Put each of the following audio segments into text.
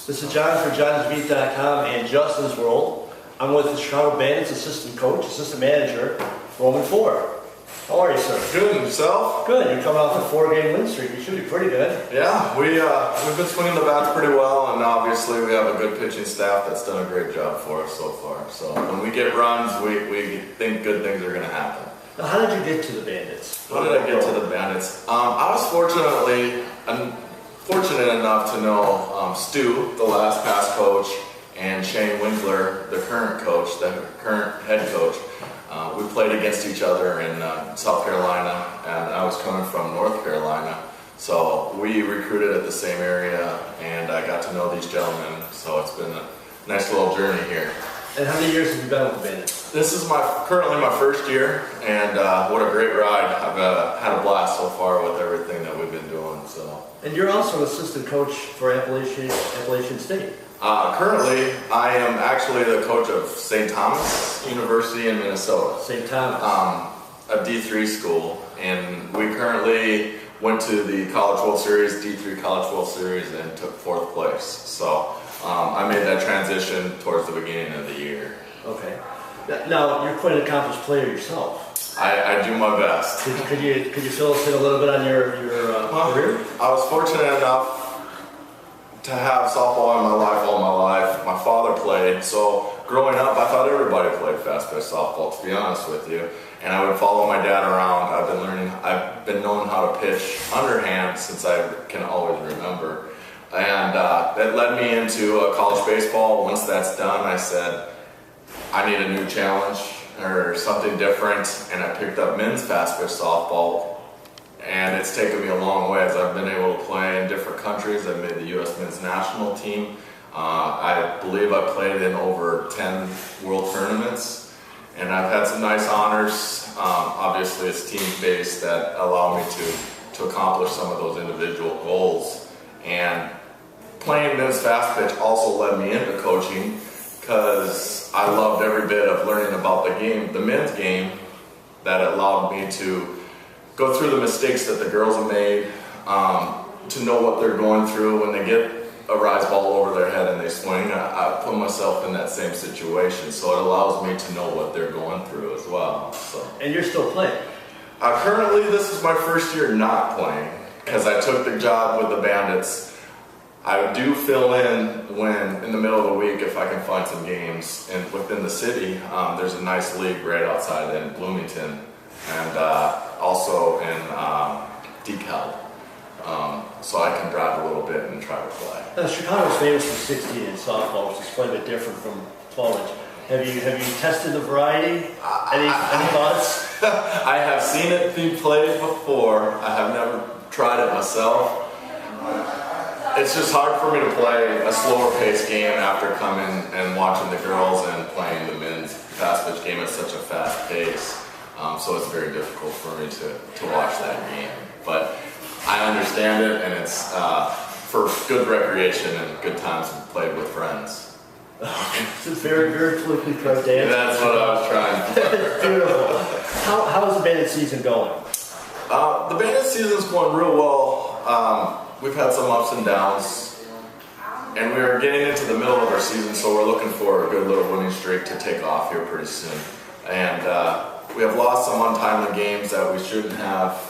This is John for johnsbeat.com and Justin's World. I'm with the Chicago Bandits assistant coach, assistant manager, Roman Foore. How are you, sir? Good, and yourself? Good. You're coming off a 4-game win streak. You should be pretty good. Yeah, we've been swinging the bats pretty well, and obviously we have a good pitching staff that's done a great job for us so far. So when we get runs, we think good things are going to happen. Now, how did you get to the Bandits? How did I get to the Bandits? I was fortunate enough to know Stu, the last past coach, and Shane Winkler, the current coach, the current head coach. We played against each other in South Carolina, and I was coming from North Carolina. So we recruited at the same area, and I got to know these gentlemen. So it's been a nice little journey here. And how many years have you been with the Bandits? This is currently my first year, and what a great ride. I've had a blast so far with everything that we've been doing. So. And you're also an assistant coach for Appalachian State. Currently, I am actually the coach of St. Thomas University in Minnesota. St. Thomas. A D3 school, and we currently went to the College World Series, D3 College World Series, and took 4th place. So I made that transition towards the beginning of the year. Okay. Now, you're quite an accomplished player yourself. I do my best. Could you fill us in a little bit on your career? I was fortunate enough to have softball in my life all my life. My father played, so growing up I thought everybody played fast pitch softball, to be honest with you. And I would follow my dad around. I've been knowing how to pitch underhand since I can always remember. And that led me into college baseball. Once that's done, I said, I need a new challenge or something different, and I picked up men's fast pitch softball. And it's taken me a long way as I've been able to play in different countries. I've made the U.S. men's national team. I believe I played in over 10 world tournaments. And I've had some nice honors. Obviously, it's team-based that allow me to accomplish some of those individual goals. And playing men's fast pitch also led me into coaching because I loved every bit of learning about the game, the men's game, that allowed me to go through the mistakes that the girls have made, to know what they're going through when they get a rise ball over their head and they swing. I put myself in that same situation, so it allows me to know what they're going through as well. So. And you're still playing? Currently, this is my first year not playing because I took the job with the Bandits. I do fill in in the middle of the week if I can find some games. And within the city, there's a nice league right outside in Bloomington, and also in DeKalb. So I can drive a little bit and try to play. Now, Chicago's famous for 16-inch softball, which is quite a bit different from 12-inch. Have you tested the variety? Any thoughts? I have seen it be played before. I have never tried it myself. It's just hard for me to play a slower paced game after coming and watching the girls and playing the men's fast pitch game at such a fast pace. So it's very difficult for me to watch that game. But I understand it, and it's for good recreation and good times played with friends. It's a very, very politically correct answer. That's what I was trying to do. Beautiful. How's the Bandit season going? The Bandit season's going real well. We've had some ups and downs, and we're getting into the middle of our season, so we're looking for a good little winning streak to take off here pretty soon. And we have lost some untimely games that we shouldn't have,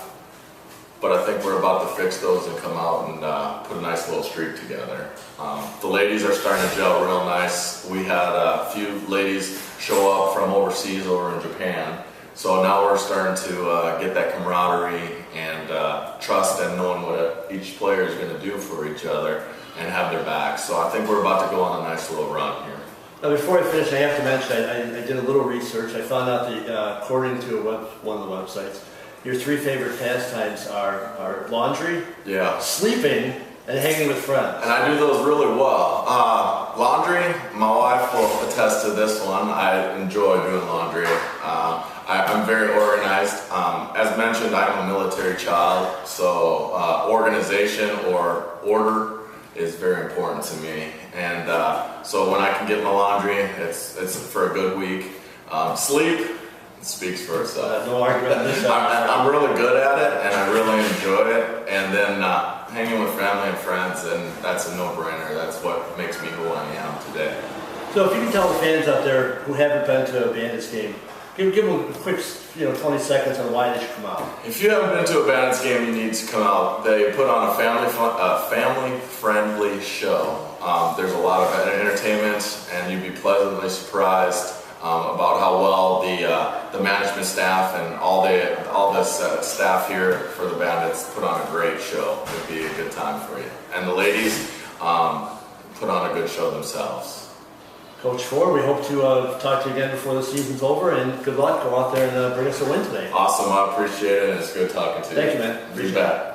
but I think we're about to fix those and come out and put a nice little streak together. The ladies are starting to gel real nice. We had a few ladies show up from overseas over in Japan. So now we're starting to get that camaraderie and trust and knowing what each player is going to do for each other and have their back. So I think we're about to go on a nice little run here. Now, before I finish, I have to mention I did a little research. I found out that according to one of the websites, your 3 favorite pastimes are laundry, sleeping, and hanging with friends. And I do those really well. Laundry, my wife will attest to this one. I enjoy doing laundry. I'm very organized. As mentioned, I'm a military child, so organization or order is very important to me. And so when I can get my laundry, it's for a good week. Sleep, it speaks for itself. No argument on this. I'm really good at it, and I really enjoy it. And then hanging with family and friends, and that's a no-brainer. That's what makes me who I am today. So if you can tell the fans out there who haven't been to a Bandits game, give them a quick 20 seconds on why they should come out. If you haven't been to a Bandits game, you need to come out. They put on a family-friendly show. There's a lot of entertainment, and you'd be pleasantly surprised about how well the management staff and all this staff here for the Bandits put on a great show. It'd be a good time for you. And the ladies put on a good show themselves. Coach Foore, we hope to talk to you again before the season's over, and good luck. Go out there and bring us a win today. Awesome, I appreciate it, and it's good talking to you. Thank you, man. Be back.